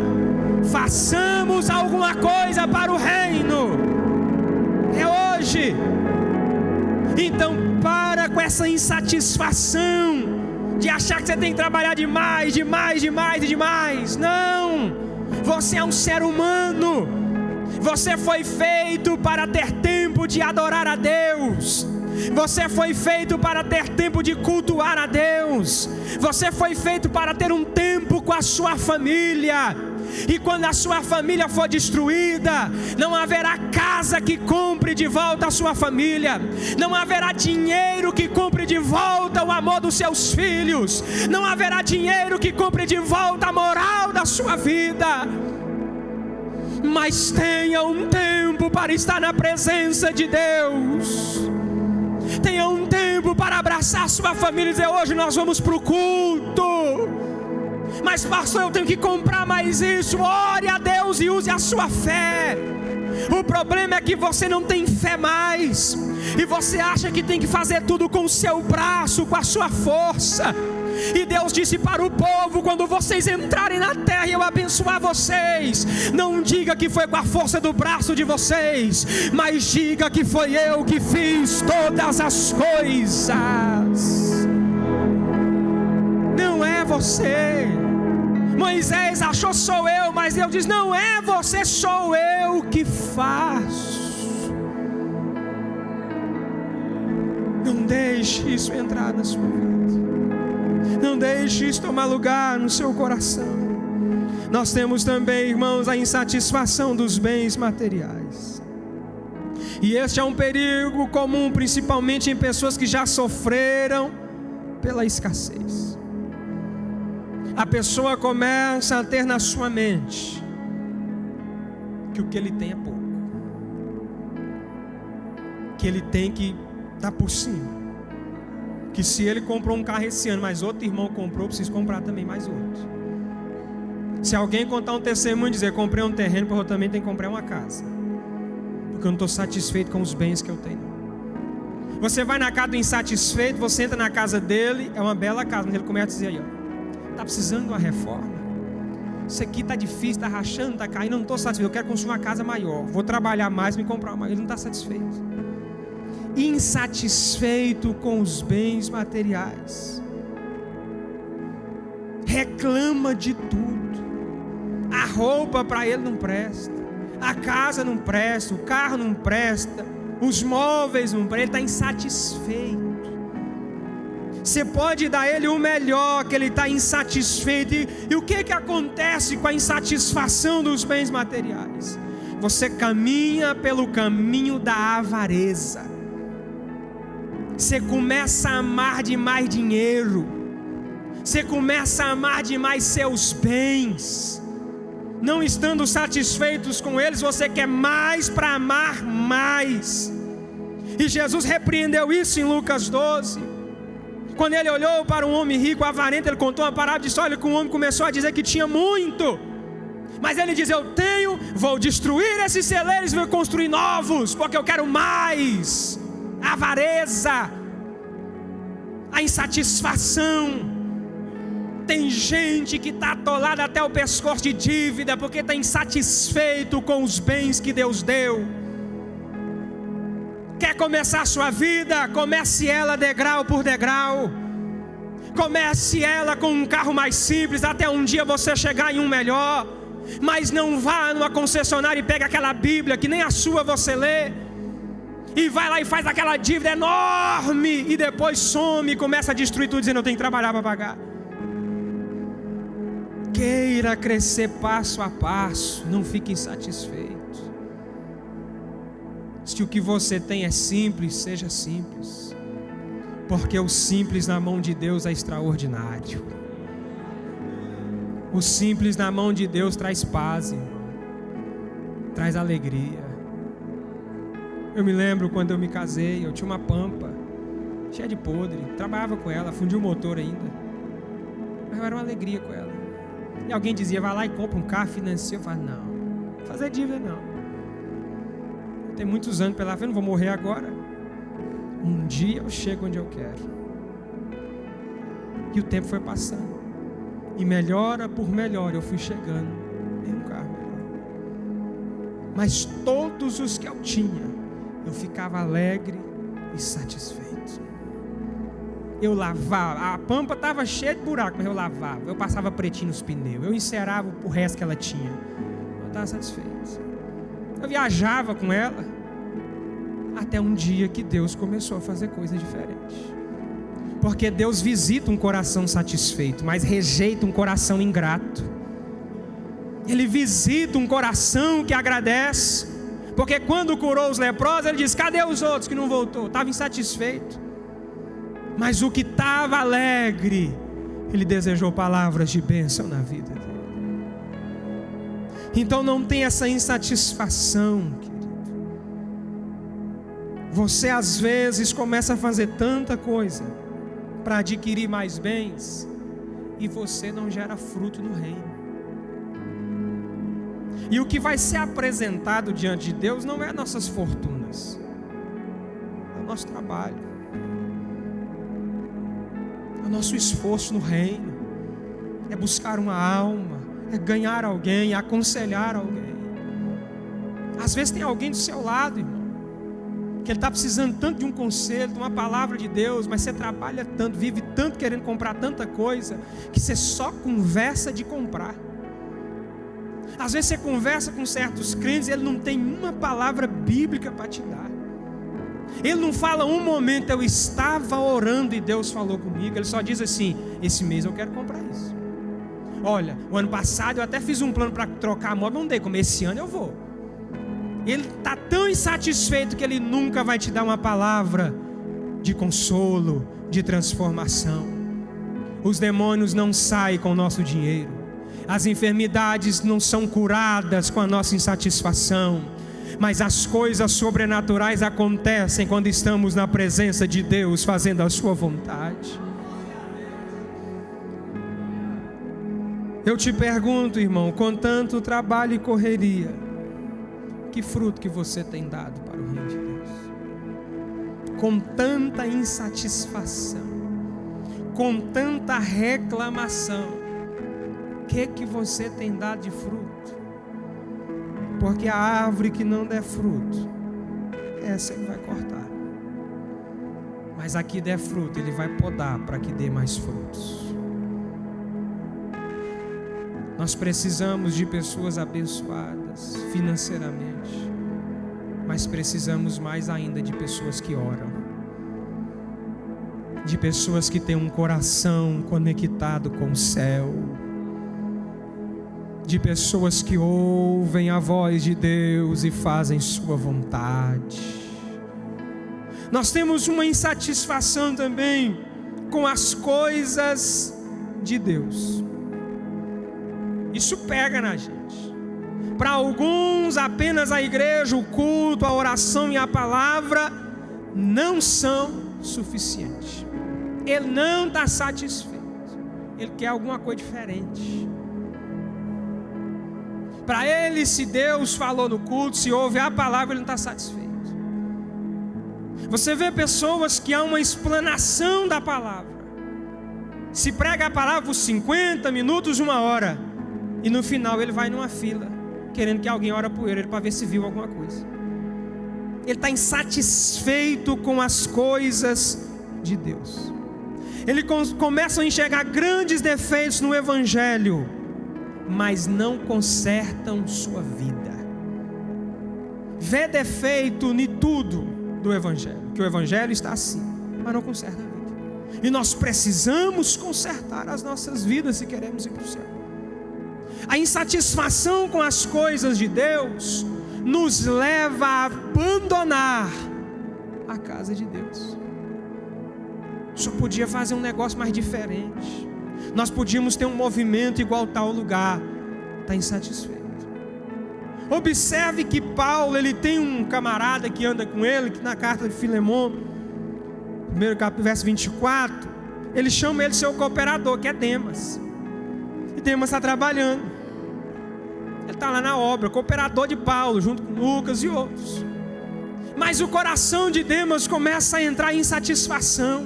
Façamos alguma coisa para o reino. É hoje. Então para com essa insatisfação de achar que você tem que trabalhar demais. Não, você é um ser humano. Você foi feito para ter tempo de adorar a Deus. Você foi feito para ter tempo de cultuar a Deus. Você foi feito para ter um tempo com a sua família. E quando a sua família for destruída, não haverá casa que compre de volta a sua família. Não haverá dinheiro que compre de volta o amor dos seus filhos. Não haverá dinheiro que compre de volta a moral da sua vida. Mas tenha um tempo para estar na presença de Deus. Tenha um tempo para abraçar sua família e dizer: hoje nós vamos para o culto. Mas pastor, eu tenho que comprar mais isso. Ore a Deus e use a sua fé. O problema é que você não tem fé mais, e você acha que tem que fazer tudo com o seu braço, com a sua força. E Deus disse para o povo: quando vocês entrarem na terra e eu abençoar vocês, não diga que foi com a força do braço de vocês, mas diga que foi eu que fiz todas as coisas. Não é você. Moisés achou: sou eu, mas Deus diz: não é você, sou eu que faço. Não deixe isso entrar na sua vida. Não deixe isso tomar lugar no seu coração. Nós temos também, irmãos, a insatisfação dos bens materiais. E este é um perigo comum, principalmente em pessoas que já sofreram pela escassez. A pessoa começa a ter na sua mente que o que ele tem é pouco, que ele tem que estar por cima, que se ele comprou um carro esse ano, mas outro irmão comprou, precisa comprar também mais outro. Se alguém contar um testemunho e dizer: comprei um terreno, porque eu também tenho que comprar uma casa, porque eu não estou satisfeito com os bens que eu tenho. Você vai na casa do insatisfeito, você entra na casa dele, é uma bela casa, mas ele começa a dizer: aí, ó, está precisando de uma reforma, isso aqui está difícil, está rachando, está caindo, eu não estou satisfeito, eu quero construir uma casa maior, vou trabalhar mais, me comprar uma. Ele não está satisfeito. Insatisfeito com os bens materiais, reclama de tudo. A roupa para ele não presta, a casa não presta, o carro não presta, os móveis não prestam, ele está insatisfeito. Você pode dar a ele o melhor, que ele está insatisfeito. E o que acontece com a insatisfação dos bens materiais? Você caminha pelo caminho da avareza. Você começa a amar demais dinheiro, você começa a amar demais seus bens. Não estando satisfeitos com eles, você quer mais para amar mais. E Jesus repreendeu isso em Lucas 12. Quando ele olhou para um homem rico, avarento, ele contou uma parábola de história que um homem começou a dizer que tinha muito. Mas ele diz: eu tenho, vou destruir esses celeiros e vou construir novos, porque eu quero mais. A avareza, a insatisfação. Tem gente que está atolada até o pescoço de dívida, porque está insatisfeito com os bens que Deus deu. Quer começar a sua vida? Comece ela degrau por degrau. Comece ela com um carro mais simples, até um dia você chegar em um melhor. Mas não vá numa concessionária e pegue aquela Bíblia que nem a sua você lê, e vai lá e faz aquela dívida enorme, e depois some e começa a destruir tudo, dizendo: eu tenho que trabalhar para pagar. Queira crescer passo a passo, não fique insatisfeito. Se o que você tem é simples, seja simples, porque o simples na mão de Deus é extraordinário. O simples na mão de Deus traz paz, irmão, traz alegria. Eu me lembro quando eu me casei, eu tinha uma Pampa cheia de podre, trabalhava com ela, fundia o motor ainda, mas era uma alegria com ela. E alguém dizia: vai lá e compra um carro, financia. Eu falava: não, fazer dívida não. Tem muitos anos pela frente, não vou morrer agora. Um dia eu chego onde eu quero. E o tempo foi passando, e melhora por melhor eu fui chegando em um carro melhor. Mas todos os que eu tinha, eu ficava alegre e satisfeito. Eu lavava, a Pampa estava cheia de buraco, mas eu lavava, eu passava pretinho nos pneus, eu encerava o resto que ela tinha. Eu estava satisfeito. Eu viajava com ela, até um dia que Deus começou a fazer coisas diferentes. Porque Deus visita um coração satisfeito, mas rejeita um coração ingrato. Ele visita um coração que agradece. Porque quando curou os leprosos, ele diz: cadê os outros que não voltou? Estava insatisfeito. Mas o que estava alegre, ele desejou palavras de bênção na vida dele. Então não tem essa insatisfação, querido. Você às vezes começa a fazer tanta coisa para adquirir mais bens e você não gera fruto no reino. E o que vai ser apresentado diante de Deus não é nossas fortunas, é o nosso trabalho, é o nosso esforço no reino, é buscar uma alma, é ganhar alguém, é aconselhar alguém. Às vezes tem alguém do seu lado, irmão, que ele está precisando tanto de um conselho, de uma palavra de Deus, mas você trabalha tanto, vive tanto querendo comprar tanta coisa, que você só conversa de comprar. Às vezes você conversa com certos crentes e ele não tem uma palavra bíblica para te dar. Ele não fala um momento, eu estava orando e Deus falou comigo. Ele só diz assim, esse mês eu quero comprar isso. Olha, o ano passado eu até fiz um plano para trocar a moto, não dei como, esse ano eu vou. Ele está tão insatisfeito que ele nunca vai te dar uma palavra de consolo, de transformação. Os demônios não saem com o nosso dinheiro. As enfermidades não são curadas com a nossa insatisfação. Mas as coisas sobrenaturais acontecem quando estamos na presença de Deus, fazendo a sua vontade. Eu te pergunto, irmão, com tanto trabalho e correria, que fruto que você tem dado para o reino de Deus? Com tanta insatisfação, com tanta reclamação, o que você tem dado de fruto? Porque a árvore que não der fruto, essa ele vai cortar. Mas a que der fruto, ele vai podar para que dê mais frutos. Nós precisamos de pessoas abençoadas financeiramente, mas precisamos mais ainda de pessoas que oram, de pessoas que têm um coração conectado com o céu, de pessoas que ouvem a voz de Deus e fazem sua vontade. Nós temos uma insatisfação também com as coisas de Deus. Isso pega na gente. Para alguns, apenas a igreja, o culto, a oração e a palavra não são suficientes. Ele não está satisfeito. Ele quer alguma coisa diferente. Para ele, se Deus falou no culto, se ouve a palavra, ele não está satisfeito. Você vê pessoas que há uma explanação da palavra. Se prega a palavra por 50 minutos, 1 hora, e no final ele vai numa fila, querendo que alguém ore por ele para ver se viu alguma coisa. Ele está insatisfeito com as coisas de Deus. Ele começa a enxergar grandes defeitos no Evangelho, mas não consertam sua vida. Vê defeito em tudo do Evangelho, que o Evangelho está assim, mas não conserta a vida. E nós precisamos consertar as nossas vidas se queremos ir para o céu. A insatisfação com as coisas de Deus nos leva a abandonar a casa de Deus. Só podia fazer um negócio mais diferente. Nós podíamos ter um movimento igual tal lugar. Está insatisfeito. Observe que Paulo, ele tem um camarada que anda com ele, que na carta de Filemon, 1 capítulo, verso 24, ele chama ele seu cooperador, que é Demas. E Demas está trabalhando. Ele está lá na obra, cooperador de Paulo, junto com Lucas e outros. Mas o coração de Demas começa a entrar em insatisfação.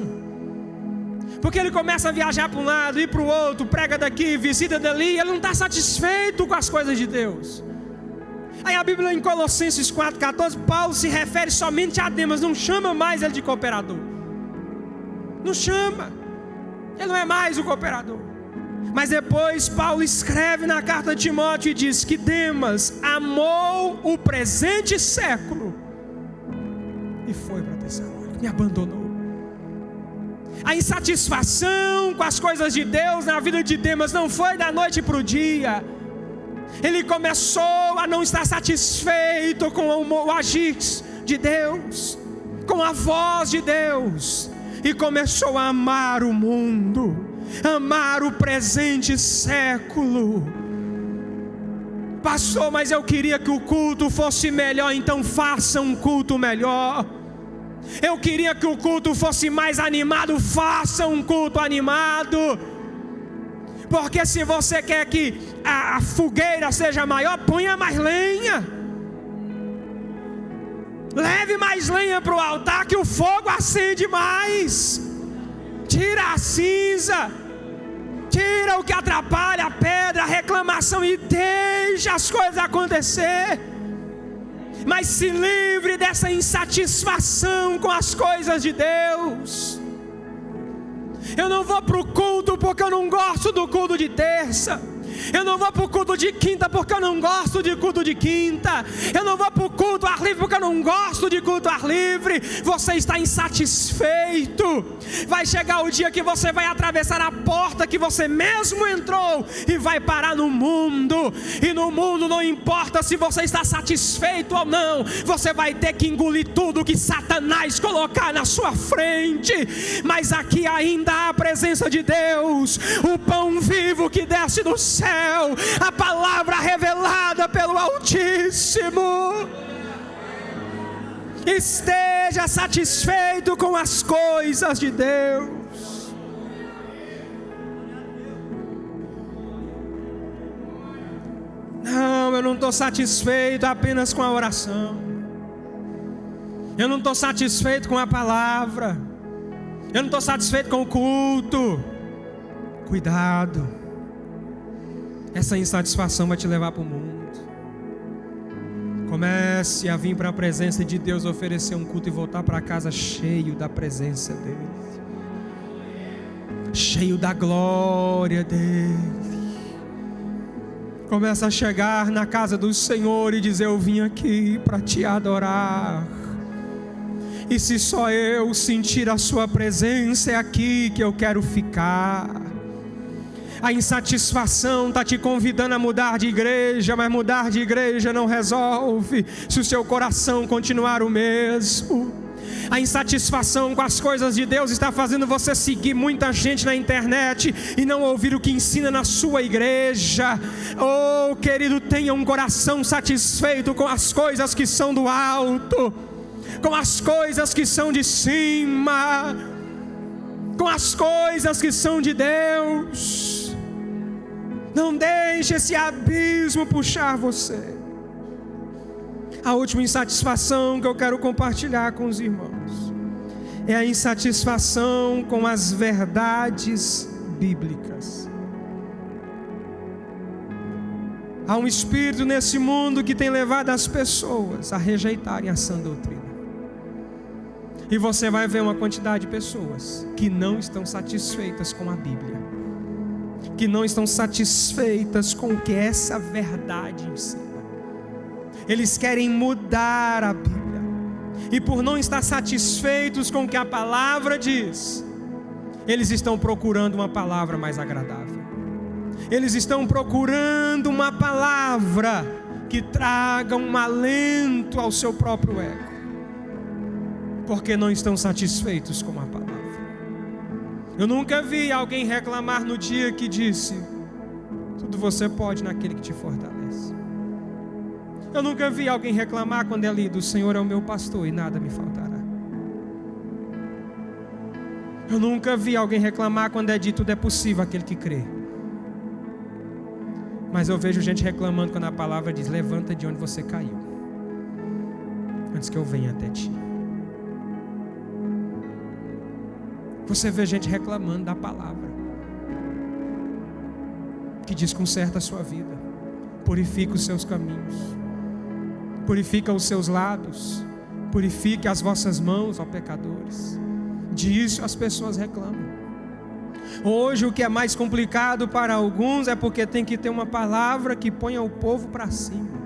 Porque ele começa a viajar para um lado, ir para o outro, prega daqui, visita dali, ele não está satisfeito com as coisas de Deus. Aí a Bíblia em Colossenses 4,14, Paulo se refere somente a Demas, não chama mais ele de cooperador. Não chama, ele não é mais o cooperador. Mas depois Paulo escreve na carta de Timóteo e diz que Demas amou o presente século e foi para Tessalônica, me abandonou. A insatisfação com as coisas de Deus na vida de Demas não foi da noite para o dia. Ele começou a não estar satisfeito com o agir de Deus, com a voz de Deus, e começou a amar o mundo, amar o presente século. Pastor, mas eu queria que o culto fosse melhor, então faça um culto melhor. Eu queria que o culto fosse mais animado. Faça um culto animado. Porque se você quer que a fogueira seja maior, ponha mais lenha. Leve mais lenha para o altar, que o fogo acende mais. Tira a cinza, tira o que atrapalha, a pedra, a reclamação, e deixa as coisas acontecer. Mas se livre dessa insatisfação com as coisas de Deus. Eu não vou para o culto porque eu não gosto do culto de terça. Eu não vou para o culto de quinta porque eu não gosto de culto de quinta. Eu não vou para o culto ar livre porque eu não gosto de culto ar livre. Você está insatisfeito. Vai chegar o dia que você vai atravessar a porta que você mesmo entrou e vai parar no mundo. E no mundo não importa se você está satisfeito ou não, você vai ter que engolir tudo que Satanás colocar na sua frente. Mas aqui ainda há a presença de Deus, o pão vivo que desce do céu, a palavra revelada pelo Altíssimo. Esteja satisfeito com as coisas de Deus. Não, eu não estou satisfeito apenas com a oração. Eu não estou satisfeito com a palavra. Eu não estou satisfeito com o culto. Cuidado. Essa insatisfação vai te levar para o mundo. Comece a vir para a presença de Deus, oferecer um culto e voltar para casa cheio da presença dEle, cheio da glória dEle. Começa a chegar na casa do Senhor e dizer: eu vim aqui para te adorar. E se só eu sentir a sua presença, é aqui que eu quero ficar. A insatisfação está te convidando a mudar de igreja, mas mudar de igreja não resolve se o seu coração continuar o mesmo. A insatisfação com as coisas de Deus está fazendo você seguir muita gente na internet e não ouvir o que ensina na sua igreja. Oh, querido, tenha um coração satisfeito com as coisas que são do alto, com as coisas que são de cima, com as coisas que são de Deus. Não deixe esse abismo puxar você. A última insatisfação que eu quero compartilhar com os irmãos é a insatisfação com as verdades bíblicas. Há um espírito nesse mundo que tem levado as pessoas a rejeitarem a sã doutrina. E você vai ver uma quantidade de pessoas que não estão satisfeitas com a Bíblia, que não estão satisfeitas com o que essa verdade ensina. Eles querem mudar a Bíblia, e por não estar satisfeitos com o que a palavra diz, eles estão procurando uma palavra mais agradável. Eles estão procurando uma palavra que traga um alento ao seu próprio ego, porque não estão satisfeitos com a palavra. Eu nunca vi alguém reclamar no dia que disse: tudo você pode naquele que te fortalece. Eu nunca vi alguém reclamar quando é lido: o Senhor é o meu pastor e nada me faltará. Eu nunca vi alguém reclamar quando é dito: tudo é possível aquele que crê. Mas eu vejo gente reclamando quando a palavra diz: levanta de onde você caiu, antes que eu venha até ti. Você vê gente reclamando da palavra que diz: conserta a sua vida, purifica os seus caminhos, purifica os seus lábios, purifique as vossas mãos, ó pecadores. Disso as pessoas reclamam. Hoje o que é mais complicado para alguns é porque tem que ter uma palavra que ponha o povo para cima,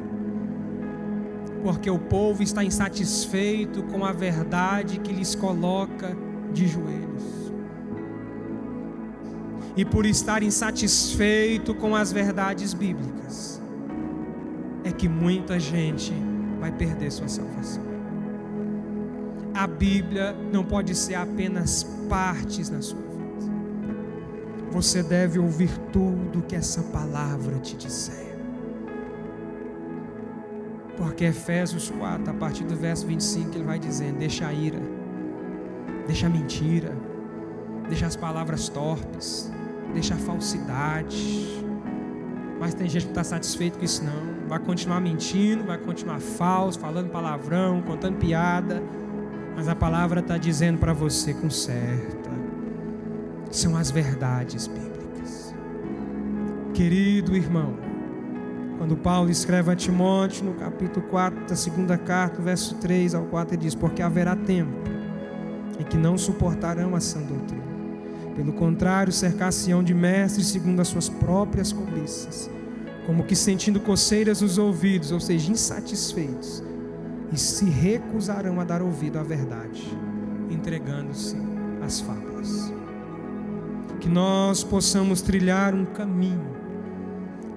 porque o povo está insatisfeito com a verdade que lhes coloca de joelhos. E por estar insatisfeito com as verdades bíblicas, é que muita gente vai perder sua salvação. A Bíblia não pode ser apenas partes na sua vida. Você deve ouvir tudo que essa palavra te disser. Porque Efésios 4, a partir do verso 25, ele vai dizendo: deixa a ira, deixa a mentira, deixa as palavras torpes, deixa a falsidade. Mas tem gente que não está satisfeito com isso não. Vai continuar mentindo, vai continuar falso, falando palavrão, contando piada. Mas a palavra está dizendo para você: conserta. São as verdades bíblicas. Querido irmão, quando Paulo escreve a Timóteo, no capítulo 4 da segunda carta, verso 3 ao 4, ele diz: porque haverá tempo em que não suportarão a sã doutrina. Pelo contrário, cercar-se-ão de mestres segundo as suas próprias cobiças, como que sentindo coceiras nos ouvidos, ou seja, insatisfeitos, e se recusarão a dar ouvido à verdade, entregando-se às fábulas. Que nós possamos trilhar um caminho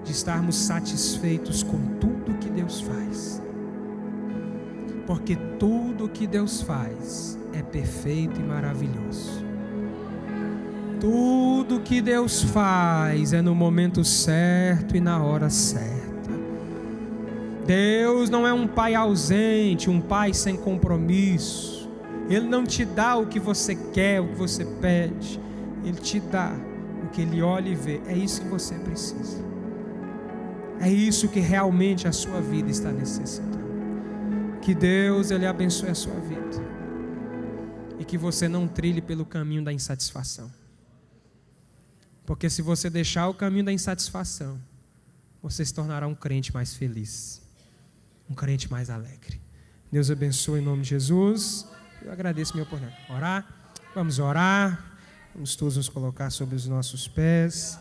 de estarmos satisfeitos com tudo que Deus faz, porque tudo que Deus faz é perfeito e maravilhoso. Tudo que Deus faz é no momento certo e na hora certa. Deus não é um pai ausente, um pai sem compromisso. Ele não te dá o que você quer, o que você pede. Ele te dá o que Ele olha e vê. É isso que você precisa. É isso que realmente a sua vida está necessitando. Que Deus, Ele abençoe a sua vida. E que você não trilhe pelo caminho da insatisfação. Porque se você deixar o caminho da insatisfação, você se tornará um crente mais feliz, um crente mais alegre. Deus abençoe em nome de Jesus. Eu agradeço minha oportunidade. Orar? Vamos orar. Vamos todos nos colocar sobre os nossos pés.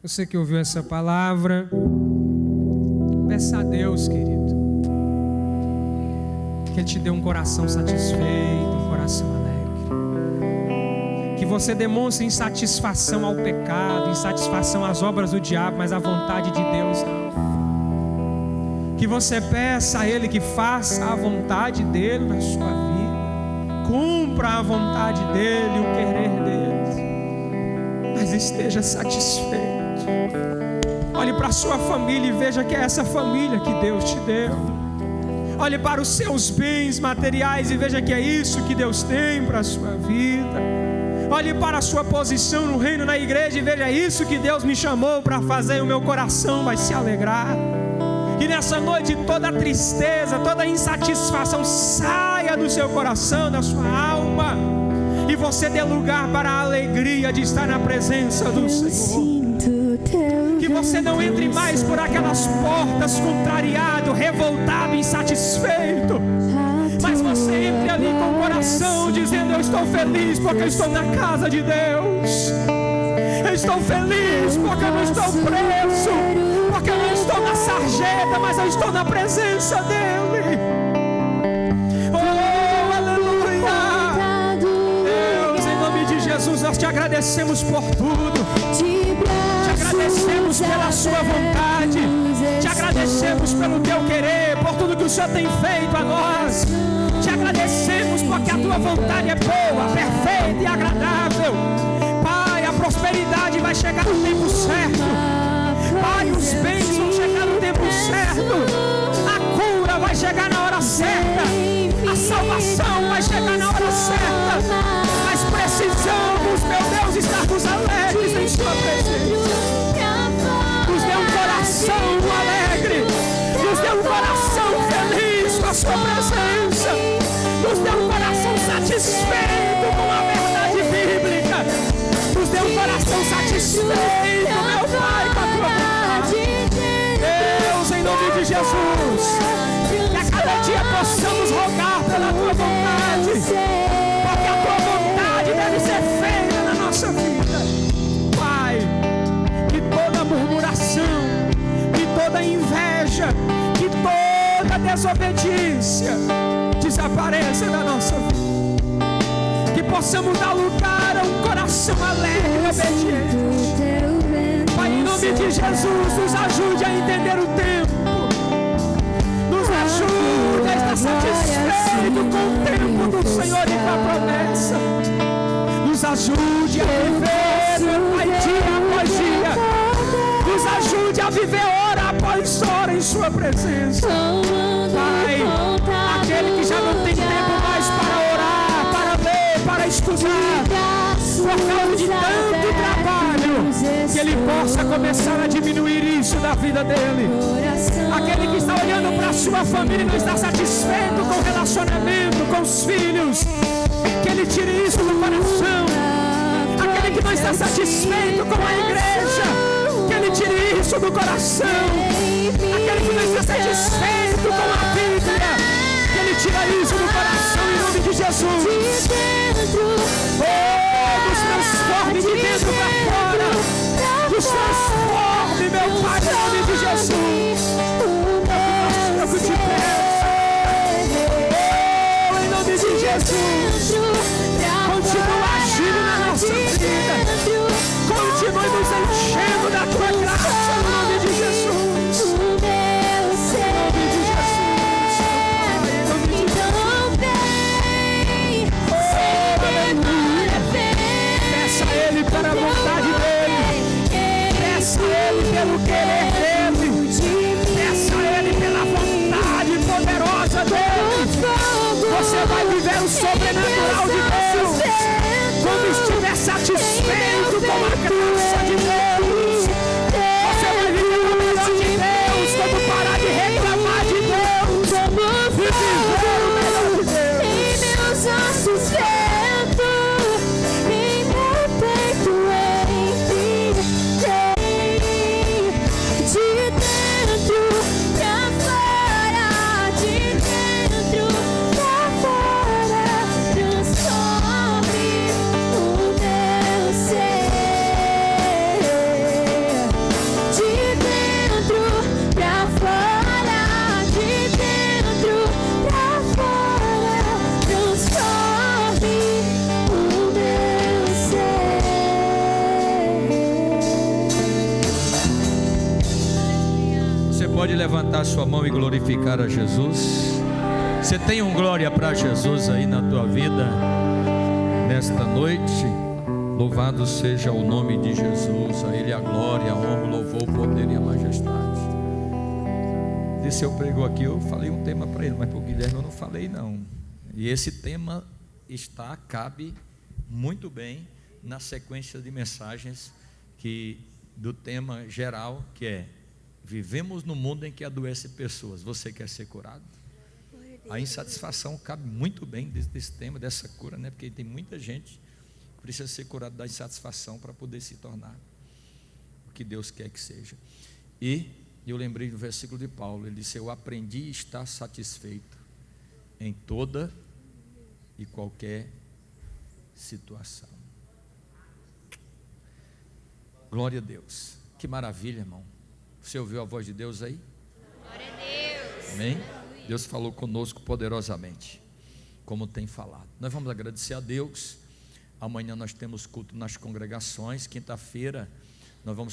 Você que ouviu essa palavra, peça a Deus, querido, que Ele te dê um coração satisfeito, um coração alegre. Que você demonstre insatisfação ao pecado, insatisfação às obras do diabo, mas a vontade de Deus não. Que você peça a Ele que faça a vontade dEle na sua vida, cumpra a vontade dEle, o querer dEle, mas esteja satisfeito. Olhe para a sua família e veja que é essa família que Deus te deu. Olhe para os seus bens materiais e veja que é isso que Deus tem para a sua vida. Olhe para a sua posição no reino, na igreja, e veja isso que Deus me chamou para fazer, e o meu coração vai se alegrar. E nessa noite toda tristeza, toda insatisfação saia do seu coração, da sua alma, e você dê lugar para a alegria de estar na presença do Senhor. Que você não entre mais por aquelas portas contrariado, revoltado, insatisfeito, mas você entre ali com o coração dizendo: eu estou feliz porque eu estou na casa de Deus. Eu estou feliz porque eu não estou preso, porque eu não estou na sarjeta, mas eu estou na presença dEle. Oh, aleluia! Deus, em nome de Jesus, nós te agradecemos por tudo. Te agradecemos pela sua vontade. Te agradecemos pelo teu querer, por tudo que o Senhor tem feito a nós. Te agradecemos porque a tua vontade é boa, perfeita e agradável. Pai, a prosperidade vai chegar no tempo certo. Pai, os bens vão chegar no tempo certo. A cura vai chegar na hora certa. A salvação vai chegar na hora certa. Mas precisamos, meu Deus, estarmos alegres em sua presença. Nos dê um coração alegre. Nos dê um coração feliz com a sua presença. Nos dê um coração satisfeito com a verdade bíblica. Nos dê um coração satisfeito, meu Pai, com a tua vontade. Deus, em nome de Jesus, que a cada dia possamos rogar pela tua vontade, porque a tua vontade deve ser feita na nossa vida. Pai, que toda murmuração, que toda inveja, que toda desobediência desapareça da nossa vida. Que possamos dar lugar a um coração alegre e obediente. Pai, em nome de Jesus, nos ajude a entender o tempo. Nos ajude a estar satisfeito com o tempo do Senhor e com a promessa. Nos ajude a viver, Pai, dia após dia. Nos ajude a viver hora após hora em sua presença. Pai, aquele que já não tem usar por causa de tanto trabalho, que Ele possa começar a diminuir isso da vida dele. Aquele que está olhando para a sua família e não está satisfeito com o relacionamento, com os filhos, que Ele tire isso do coração. Aquele que não está satisfeito com a igreja, que Ele tire isso do coração. Aquele que não está satisfeito com a Bíblia, que Ele tire isso do coração em nome de Jesus. Oh, nos transforme de dentro para fora. Nos transforme, meu Pai, em nome de Jesus. Eu que te peço. Oh, em nome de Jesus. Continua agindo na nossa vida. Continue nos enchendo da tua graça em nome de Jesus. Para a vontade dele, peça a ele pelo querer dele, peça a ele pela vontade poderosa dele. Você vai viver o sobrenatural de Deus quando estiver satisfeito com a graça de Deus. Você vai viver o melhor de Deus quando parar de reclamar de Deus e viver o melhor de Deus. Em meus ossos pode levantar sua mão e glorificar a Jesus. Você tem um glória para Jesus aí na tua vida nesta noite? Louvado seja o nome de Jesus. A Ele a glória, a honra, o louvor, o poder e a majestade. Disse eu prego aqui, eu falei um tema para ele, mas para o Guilherme eu não falei não. E esse tema cabe muito bem na sequência de mensagens do tema geral, que é: vivemos num mundo em que adoece pessoas. Você quer ser curado? A insatisfação cabe muito bem desse tema, dessa cura, né? Porque tem muita gente que precisa ser curada da insatisfação para poder se tornar o que Deus quer que seja. E eu lembrei do versículo de Paulo. Ele disse: eu aprendi a estar satisfeito em toda e qualquer situação. Glória a Deus. Que maravilha, irmão. Você ouviu a voz de Deus aí? Glória a Deus. Amém? Deus falou conosco poderosamente, como tem falado. Nós vamos agradecer a Deus. Amanhã nós temos culto nas congregações. Quinta-feira nós vamos